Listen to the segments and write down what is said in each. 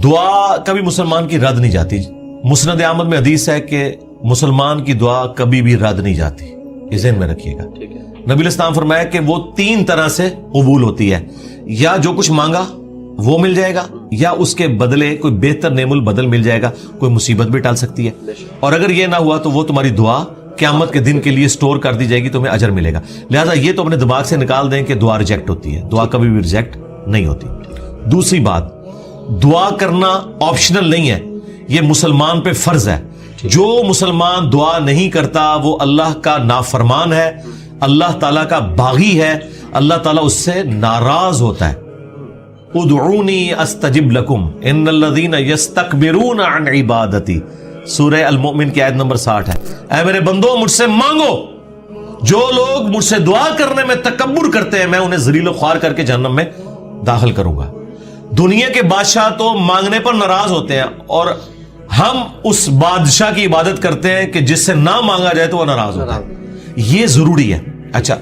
دعا کبھی مسلمان کی رد نہیں جاتی. مسند احمد میں حدیث ہے کہ مسلمان کی دعا کبھی بھی رد نہیں جاتی, یہ ذہن میں رکھیے گا. نبی علیہ السلام فرمایا کہ وہ 3 طرح سے قبول ہوتی ہے, یا جو کچھ مانگا وہ مل جائے گا, یا اس کے بدلے کوئی بہتر نعم البدل مل جائے گا, کوئی مصیبت بھی ٹال سکتی ہے, اور اگر یہ نہ ہوا تو وہ تمہاری دعا قیامت کے دن کے لیے سٹور کر دی جائے گی, تمہیں اجر ملے گا. لہذا یہ تو اپنے دماغ سے نکال دیں کہ دعا ریجیکٹ ہوتی ہے, دعا کبھی بھی ریجیکٹ نہیں ہوتی. دوسری بات, دعا کرنا آپشنل نہیں ہے, یہ مسلمان پہ فرض ہے. جو مسلمان دعا نہیں کرتا وہ اللہ کا نافرمان ہے, اللہ تعالیٰ کا باغی ہے, اللہ تعالیٰ اس سے ناراض ہوتا ہے. ادعونی استجب لکم ان الذین یستکبرون عن عبادتی, سورہ المؤمن کی آیت نمبر 60 ہے. اے میرے بندو مجھ سے مانگو, جو لوگ مجھ سے دعا کرنے میں تکبر کرتے ہیں میں انہیں ذلیل و خوار کر کے جہنم میں داخل کروں گا. دنیا کے بادشاہ تو مانگنے پر ناراض ہوتے ہیں, اور ہم اس بادشاہ کی عبادت کرتے ہیں کہ جس سے نہ مانگا جائے تو وہ ناراض ہوتا ہے. یہ ضروری ہے. اچھا,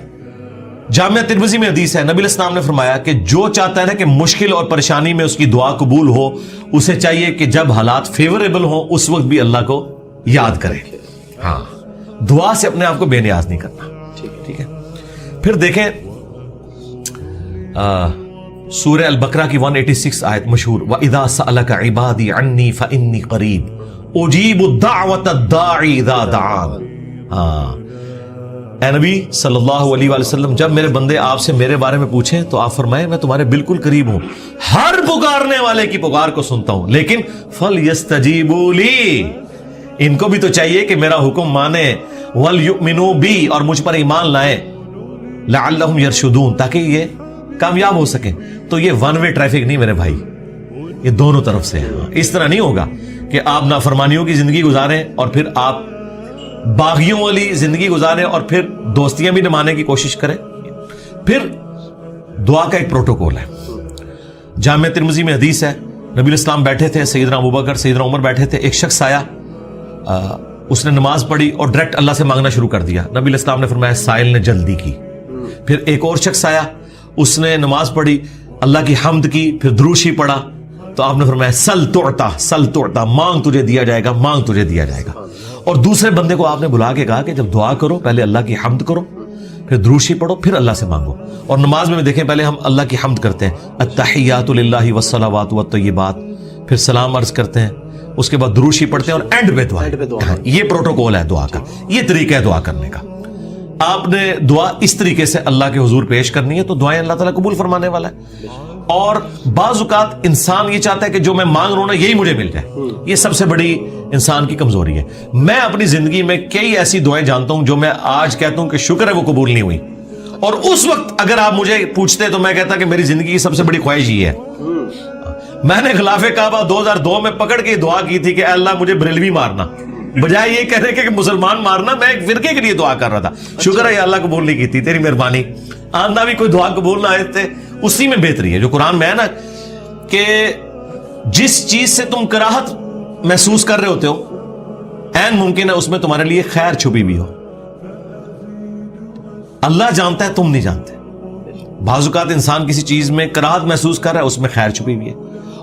جامعہ ترمذی میں حدیث ہے, نبی علیہ السلام نے فرمایا کہ جو چاہتا ہے نا کہ مشکل اور پریشانی میں اس کی دعا قبول ہو, اسے چاہیے کہ جب حالات فیوریبل ہوں اس وقت بھی اللہ کو یاد کرے. ہاں, دعا سے اپنے آپ کو بے نیاز نہیں کرنا. ٹھیک ہے. پھر دیکھیں سورہ البقرہ کی 186 آیت مشہور, وَإِذَا سَأَلَكَ عِبَادِي عَنِّي فَإِنِّي قَرِيبٌ أُجِيبُ الدَّعْوَةَ الدَّاعِ إِذَا دَعَانِ. ہاں, اے نبی صلی اللہ علیہ وآلہ وسلم, جب میرے بندے آپ سے میرے بارے میں پوچھیں تو آپ فرمائیں میں تمہارے بالکل قریب ہوں, ہر پکارنے والے کی پکار کو سنتا ہوں, لیکن فَلْيَسْتَجِيبُوا لِي, ان کو بھی تو چاہیے کہ میرا حکم مانے, وَلْيُؤْمِنُوا بِي, اور مجھ پر ایمان لائیں, لَعَلَّهُمْ يَرْشُدُونَ, تاکہ یہ کامیاب ہو سکیں. تو یہ ون وے ٹریفک نہیں میرے بھائی, یہ دونوں طرف سے ہے. اس طرح نہیں ہوگا کہ آپ نافرمانیوں کی زندگی گزاریں اور پھر آپ باغیوں والی زندگی گزاریں اور پھر دوستیاں بھی نمانے کی کوشش کریں. پھر دعا کا ایک پروٹوکول ہے. جامعہ ترمذی میں حدیث ہے, نبی علیہ السلام بیٹھے تھے, سیدنا ابوبکر سیدنا عمر بیٹھے تھے, ایک شخص آیا, اس نے نماز پڑھی اور ڈائریکٹ اللہ سے مانگنا شروع کر دیا. نبی علیہ السلام نے فرمایا سائل نے جلدی کی. پھر ایک اور شخص آیا, اس نے نماز پڑھی, اللہ کی حمد کی, پھر دروشی پڑھا, تو آپ نے فرمایا سل تعطا, سل تعطا, مانگ تجھے دیا جائے گا, مانگ تجھے دیا جائے گا. اور دوسرے بندے کو آپ نے بلا کے کہا کہ جب دعا کرو پہلے اللہ کی حمد کرو, پھر دروشی پڑھو, پھر اللہ سے مانگو. اور نماز میں دیکھیں پہلے ہم اللہ کی حمد کرتے ہیں, التحیات للہ والصلوات والطیبات, پھر سلام عرض کرتے ہیں, اس کے بعد دروشی پڑھتے ہیں, اور اینڈ پہ دعا. یہ پروٹوکول ہے دعا کا, یہ طریقہ ہے دعا کرنے کا. آپ نے دعا اس طریقے سے اللہ کے حضور پیش کرنی ہے تو دعائیں اللہ تعالیٰ قبول فرمانے والا ہے. اور بعض اوقات انسان یہ چاہتا ہے کہ جو میں مانگ رہا ہوں نا یہی مجھے مل جائے. یہ سب سے بڑی انسان کی کمزوری ہے. میں اپنی زندگی میں کئی ایسی دعائیں جانتا ہوں جو میں آج کہتا ہوں کہ شکر ہے وہ قبول نہیں ہوئی, اور اس وقت اگر آپ مجھے پوچھتے تو میں کہتا کہ میری زندگی کی سب سے بڑی خواہش یہ ہے. میں نے خلاف کعبہ 2002 میں پکڑ کے دعا کی تھی کہ اے اللہ مجھے بریلوی مارنا, بجائے یہ کہنے کہ مسلمان مارنا. میں ایک فرقے کے لیے دعا کر رہا تھا. شکر ہے اللہ قبول نہیں کی تھی, تیری مہربانی. آندہ بھی کوئی دعا قبول نہ آئے تھے, اسی میں بہتری ہے جو قرآن میں ہے نا کہ جس چیز سے تم کراہت محسوس کر رہے ہوتے ہو عین ممکن ہے اس میں تمہارے لیے خیر چھپی بھی ہو. اللہ جانتا ہے, تم نہیں جانتے. بعض اوقات انسان کسی چیز میں کراہت محسوس کر رہا ہے, اس میں خیر چھپی ہوئی ہے,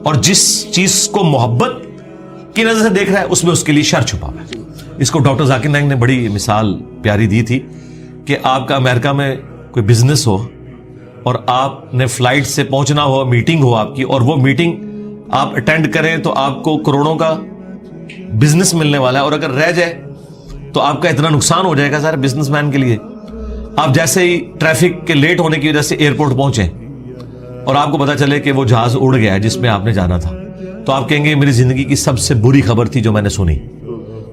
اور جس چیز کو محبت کی نظر سے دیکھ رہا ہے اس میں اس کے لیے شر چھپا ہوا ہے. اس کو ڈاکٹر ذاکر نائک نے بڑی مثال پیاری دی تھی کہ آپ کا امریکہ میں کوئی بزنس ہو اور آپ نے فلائٹ سے پہنچنا ہو, میٹنگ ہو آپ کی, اور وہ میٹنگ آپ اٹینڈ کریں تو آپ کو کروڑوں کا بزنس ملنے والا ہے, اور اگر رہ جائے تو آپ کا اتنا نقصان ہو جائے گا سارے بزنس مین کے لیے. آپ جیسے ہی ٹریفک کے لیٹ ہونے کی وجہ سے ایئرپورٹ پہنچیں اور آپ کو پتا چلے کہ وہ جہاز اڑ گیا ہے جس میں آپ نے جانا تھا, تو آپ کہیں گے میری زندگی کی سب سے بری خبر تھی جو میں نے سنی.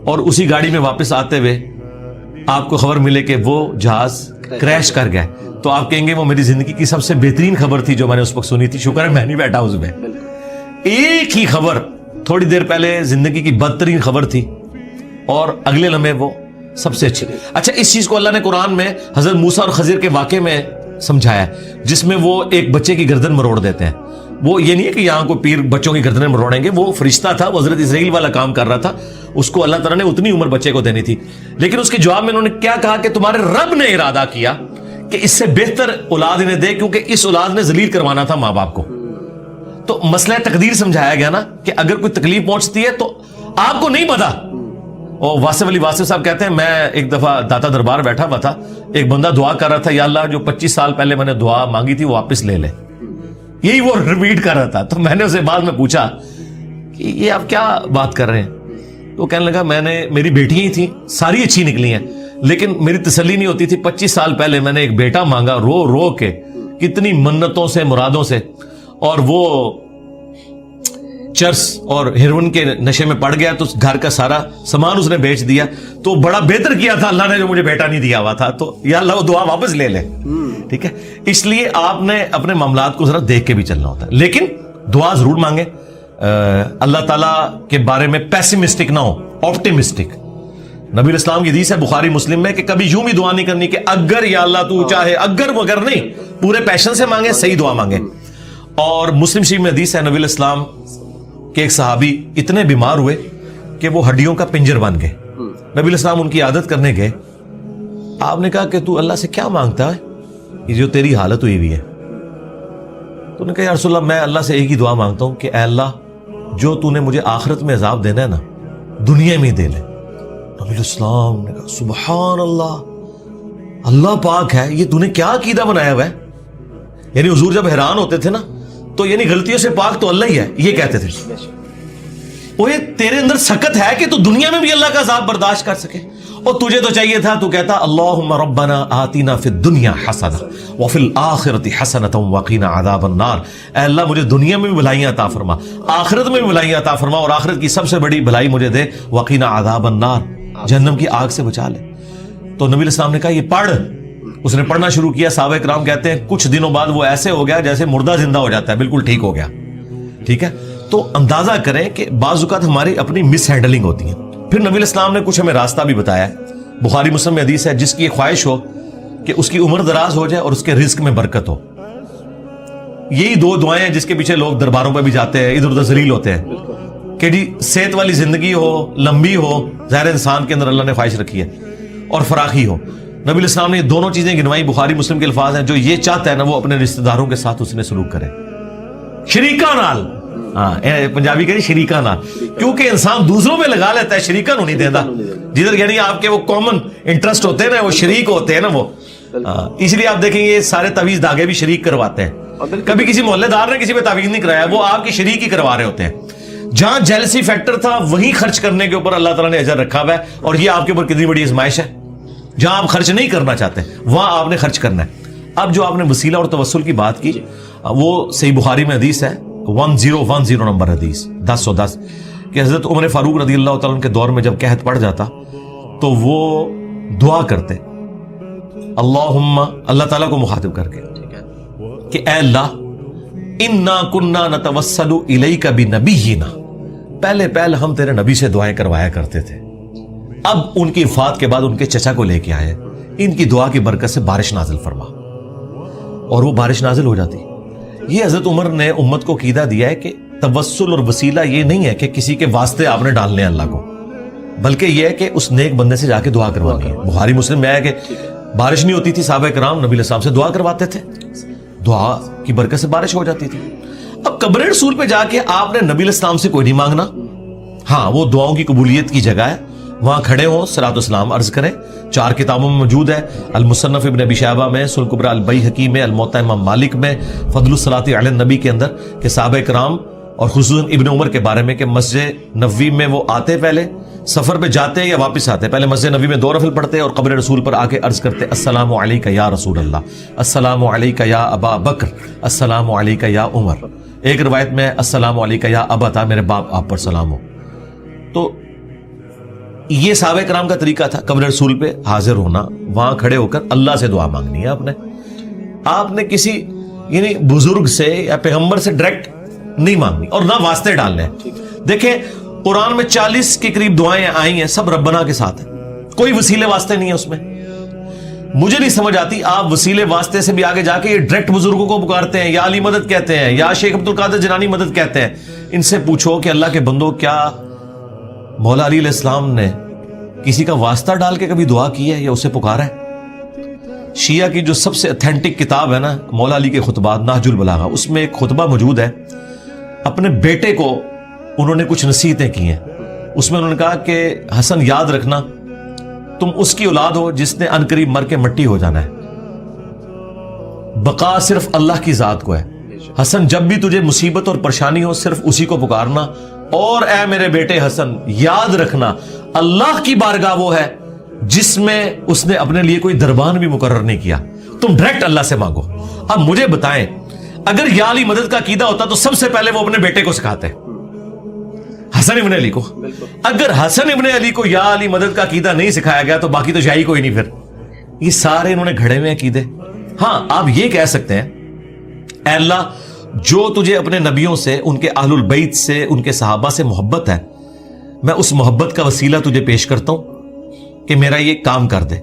اور اسی گاڑی میں واپس آتے ہوئے آپ کو خبر ملے کہ وہ جہاز کریش کر گیا, تو آپ کہیں گے وہ میری زندگی کی سب سے بہترین خبر تھی جو میں نے اس وقت سنی تھی. شکر ہے میں نہیں بیٹھا اس میں. ایک ہی خبر تھوڑی دیر پہلے زندگی کی بدترین خبر تھی اور اگلے لمحے وہ سب سے اچھی. اچھا, اس چیز کو اللہ نے قرآن میں حضرت موسیٰ اور خضر کے واقعے میں سمجھایا ہے جس میں وہ ایک بچے کی گردن مروڑ دیتے ہیں. وہ یہ نہیں ہے کہ یہاں کو پیر بچوں کی گردنیں مروڑیں گے, وہ فرشتہ تھا, وہ حضرت اسرائیل والا کام کر رہا تھا, اس کو اللہ تعالیٰ نے اتنی عمر بچے کو دینی تھی. لیکن اس کے جواب میں انہوں نے کیا کہا کہ تمہارے رب نے ارادہ کیا کہ اس سے بہتر اولاد انہیں دے، کیونکہ اس اولاد نے ذلیل کروانا تھا ماں باپ کو. تو مسئلہ تقدیر سمجھایا گیا نا کہ اگر کوئی تکلیف پہنچتی ہے تو آپ کو نہیں پتا. اور واصف علی واصف صاحب کہتے ہیں میں ایک دفعہ داتا دربار بیٹھا ہوا تھا، ایک بندہ دعا کر رہا تھا یا اللہ جو 25 سال پہلے میں نے دعا مانگی تھی وہ واپس لے لے. یہی وہ ریپیٹ کر رہا تھا. تو میں نے اسے بعد میں پوچھا کہ یہ آپ کیا بات کر رہے ہیں؟ تو کہنے لگا میری بیٹیاں ہی تھیں، ساری اچھی نکلی ہیں، لیکن میری تسلی نہیں ہوتی تھی. 25 سال پہلے میں نے ایک بیٹا مانگا رو رو کے، کتنی منتوں سے مرادوں سے، اور وہ چرس اور ہیروئن کے نشے میں پڑ گیا تو گھر کا سارا سامان اس نے بیچ دیا. تو بڑا بہتر کیا تھا اللہ نے جو مجھے بیٹا نہیں دیا ہوا تھا. تو یا اللہ وہ دعا واپس لے لے. ٹھیک ہے، اس لیے آپ نے اپنے معاملات کو ذرا دیکھ کے بھی چلنا ہوتا ہے، لیکن دعا ضرور مانگے. اللہ تعالیٰ کے بارے میں پیسمسٹک نہ ہو، آپٹیمسٹک. نبی الاسلام کی حدیث ہے بخاری مسلم میں کہ کبھی یوں بھی دعا نہیں کرنی کہ اگر یا اللہ تو چاہے، اگر مگر نہیں، پورے پیشن سے مانگے، صحیح دعا مانگے. اور مسلم شریف میں حدیث ہے نبی الاسلام کہ ایک صحابی اتنے بیمار ہوئے کہ وہ ہڈیوں کا پنجر بن گئے. نبی الاسلام ان کی عادت کرنے گئے. آپ نے کہا کہ تو اللہ سے کیا مانگتا ہے یہ جو تیری حالت ہوئی ہوئی ہے؟ تو نے کہا یا رسول اللہ میں اللہ سے ایک ہی دعا مانگتا ہوں کہ اے اللہ جو تو نے مجھے آخرت میں عذاب دینا ہے نا دنیا میں ہی دے لے. نبی الاسلام نے کہا سبحان اللہ، اللہ پاک ہے، یہ تو نے کیا عقیدہ بنایا ہوا ہے. یعنی حضور جب حیران ہوتے تھے نا تو یعنی غلطیوں سے پاک تو اللہ ہی ہے، یہ کہتے تھے. اوہ تیرے اندر سکت ہے کہ تو دنیا میں بھی اللہ کا عذاب برداشت کر سکے. اور تجھے تو چاہیے تھا تو کہتا اللہم ربنا آتنا فی الدنیا حسنہ وفی الآخرۃ حسنۃ وقنا عذاب النار. اے اللہ مجھے دنیا میں بھی بھلائیاں عطا فرما، آخرت میں بھی بھلائیاں عطا فرما، اور آخرت کی سب سے بڑی بھلائی مجھے دے وقنا عذاب النار، جہنم کی آگ سے بچا لے. تو نبی الاسلام نے کہا یہ پڑھ. اس نے پڑھنا شروع کیا. صحابہ کرام کہتے ہیں کچھ دنوں بعد وہ ایسے ہو گیا جیسے مردہ زندہ ہو جاتا ہے، بالکل ٹھیک ہو گیا. ٹھیک ہے، تو اندازہ کریں کہ بعض اوقات ہماری اپنی مس ہینڈلنگ ہوتی ہے. پھر نبی الاسلام نے کچھ ہمیں راستہ بھی بتایا ہے. بخاری مسلم میں حدیث ہے جس کی خواہش ہو کہ اس کی عمر دراز ہو جائے اور اس کے رزق میں برکت ہو. یہی دو دعائیں ہیں جس کے پیچھے لوگ درباروں پہ بھی جاتے ہیں، ادھر ادھر ذلیل ہوتے ہیں کہ جی صحت والی زندگی ہو، لمبی ہو، ظاہر انسان کے اندر اللہ نے خواہش رکھی ہے، اور فراخی ہو. نبی الاسلام نے یہ دونوں چیزیں گنوائی. بخاری مسلم کے الفاظ ہیں جو یہ چاہتا ہے نا وہ اپنے رشتہ داروں کے ساتھ اس نے سلوک کرے، شریکہ نال. پنجابی کہتے ہیں شریکہ نال، کیونکہ انسان دوسروں پہ لگا لیتا ہے، شریکہ نو نہیں دیتا. جدھر یعنی آپ کے وہ کامن انٹرسٹ ہوتے ہیں نا، وہ شریک ہوتے ہیں نا وہ. اس لیے آپ دیکھیں یہ سارے تعویذ دھاگے بھی شریک کرواتے ہیں. کبھی کسی محلے دار نے کسی پہ تعویذ نہیں کرایا، وہ آپ کی شریک ہی کروا رہے ہوتے ہیں. جہاں جیلسی فیکٹر تھا وہیں خرچ کرنے کے اوپر اللہ تعالیٰ نے اجر رکھا ہوا ہے. اور یہ آپ کے اوپر کتنی بڑی آزمائش ہے. جہاں آپ خرچ نہیں کرنا چاہتے وہاں آپ نے خرچ کرنا ہے. اب جو آپ نے وسیلہ اور توسل کی بات کی وہ صحیح بخاری میں حدیث ہے 1010 نمبر حدیث 1010 کہ حضرت عمر فاروق رضی اللہ تعالیٰ عنہ کے دور میں جب قحط پڑ جاتا تو وہ دعا کرتے اللہم، اللہ تعالیٰ کو مخاطب کر کے کہ اے اللہ انا کننا نتوسل الیک بنبینا، پہلے ہم تیرے نبی سے دعائیں کروایا کرتے تھے، اب ان کی وفات کے بعد ان کے چچا کو لے کے آئے، ان کی دعا کی برکت سے بارش نازل فرما. اور وہ بارش نازل ہو جاتی. یہ حضرت عمر نے امت کو عقیدہ دیا ہے کہ توسل اور وسیلہ یہ نہیں ہے کہ کسی کے واسطے آپ نے ڈالنے اللہ کو، بلکہ یہ ہے کہ اس نیک بندے سے جا کے دعا کروانی ہے. بخاری مسلم میں ہے کہ بارش نہیں ہوتی تھی، صحابہ کرام نبی علیہ السلام سے دعا کرواتے تھے، دعا کی برکت سے بارش ہو جاتی تھی. اب قبر رسول پہ جا کے آپ نے نبی علیہ السلام سے کوئی نہیں مانگنا. ہاں وہ دعاؤں کی قبولیت کی جگہ ہے، وہاں کھڑے ہوں صلاۃ والسلام عرض کریں. 4 کتابوں میں موجود ہے، المصنف ابن ابی شیبہ میں، سنن کبری البیہقی میں، الموطأ امام مالک میں، فضل الصلاۃ علی النبی کے اندر کہ صحابہ کرام اور خصوصاً ابن عمر کے بارے میں کہ مسجد نبوی میں وہ آتے، پہلے سفر پہ جاتے یا واپس آتے، پہلے مسجد نبوی میں 2 نفل پڑھتے اور قبر رسول پر آ کے عرض کرتے السلام علیک یا رسول اللہ، السلام علیک یا ابا بکر، السلام علیک یا عمر. ایک روایت میں السلام علیک یا ابتا، میرے باپ آپ پر سلام ہو. تو یہ صحابہ کرام کا طریقہ تھا، قبر رسول پہ حاضر ہونا، وہاں کھڑے ہو کر اللہ سے دعا مانگنی ہے. آپ نے کسی یعنی بزرگ سے یا پیغمبر سے ڈائریکٹ نہیں مانگنی اور نہ واسطے ڈالنے. دیکھیں قرآن میں 40 کے قریب دعائیں آئی ہیں، سب ربنا کے ساتھ ہیں، کوئی وسیلے واسطے نہیں ہے اس میں. مجھے نہیں سمجھ آتی آپ وسیلے واسطے سے بھی آگے جا کے یہ ڈائریکٹ بزرگوں کو پکارتے ہیں، یا علی مدد کہتے ہیں، یا شیخ عبد القادر جیلانی مدد کہتے ہیں. ان سے پوچھو کہ اللہ کے بندو کیا مولا علی علیہ السلام نے کسی کا واسطہ ڈال کے کبھی دعا کی ہے یا اسے پکارا ہے؟ شیعہ کی جو سب سے اتھینٹک کتاب ہے نا مولا علی کے خطبات نہج البلاغہ، اس میں ایک خطبہ موجود ہے، اپنے بیٹے کو انہوں نے کچھ نصیحتیں کی ہیں. اس میں انہوں نے کہا کہ حسن یاد رکھنا تم اس کی اولاد ہو جس نے عنقریب مر کے مٹی ہو جانا ہے، بقا صرف اللہ کی ذات کو ہے. حسن جب بھی تجھے مصیبت اور پریشانی ہو صرف اسی کو پکارنا، اور اے میرے بیٹے حسن یاد رکھنا اللہ کی بارگاہ وہ ہے جس میں اس نے اپنے لیے کوئی دربان بھی مقرر نہیں کیا، تم ڈائریکٹ اللہ سے مانگو. اب مجھے بتائیں اگر یا علی مدد کا عقیدہ ہوتا تو سب سے پہلے وہ اپنے بیٹے کو سکھاتے حسن ابن علی کو. اگر حسن ابن علی کو یا علی مدد کا عقیدہ نہیں سکھایا گیا تو باقی تو شاہی کوئی نہیں. پھر یہ سارے انہوں نے گھڑے ہوئے عقیدے. ہاں آپ یہ کہہ سکتے ہیں اے اللہ جو تجھے اپنے نبیوں سے، ان کے اہل البیت سے، ان کے صحابہ سے محبت ہے، میں اس محبت کا وسیلہ تجھے پیش کرتا ہوں کہ میرا یہ کام کر دے.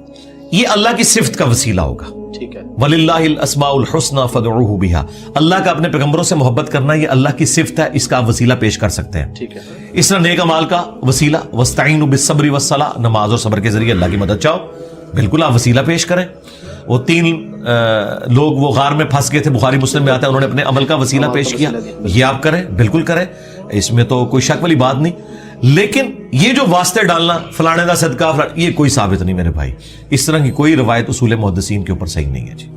یہ اللہ کی صفت کا وسیلہ ہوگا. ٹھیک ہے. وَلِلَّهِ الْأَسْمَاءُ الْحُسْنَى فَادْعُوهُ بِهَا. اللہ کا اپنے پیغمبروں سے محبت کرنا یہ اللہ کی صفت ہے، اس کا آپ وسیلہ پیش کر سکتے ہیں. ٹھیک ہے. اس طرح نیک اعمال کا وسیلہ وَاسْتَعِينُوا بِالصَّبْرِ وَالصَّلَاةِ، نماز اور صبر کے ذریعے اللہ کی مدد چاہو، بالکل آپ وسیلہ پیش کریں. وہ 3 لوگ وہ غار میں پھنس گئے تھے، بخاری مسلم میں آتا ہے، انہوں نے اپنے عمل کا وسیلہ پیش کیا، یہ آپ کریں، بالکل کریں، اس میں تو کوئی شک والی بات نہیں. لیکن یہ جو واسطے ڈالنا فلانے دا صدقہ یہ کوئی ثابت نہیں میرے بھائی. اس طرح کی کوئی روایت اصول محدثین کے اوپر صحیح نہیں ہے جی.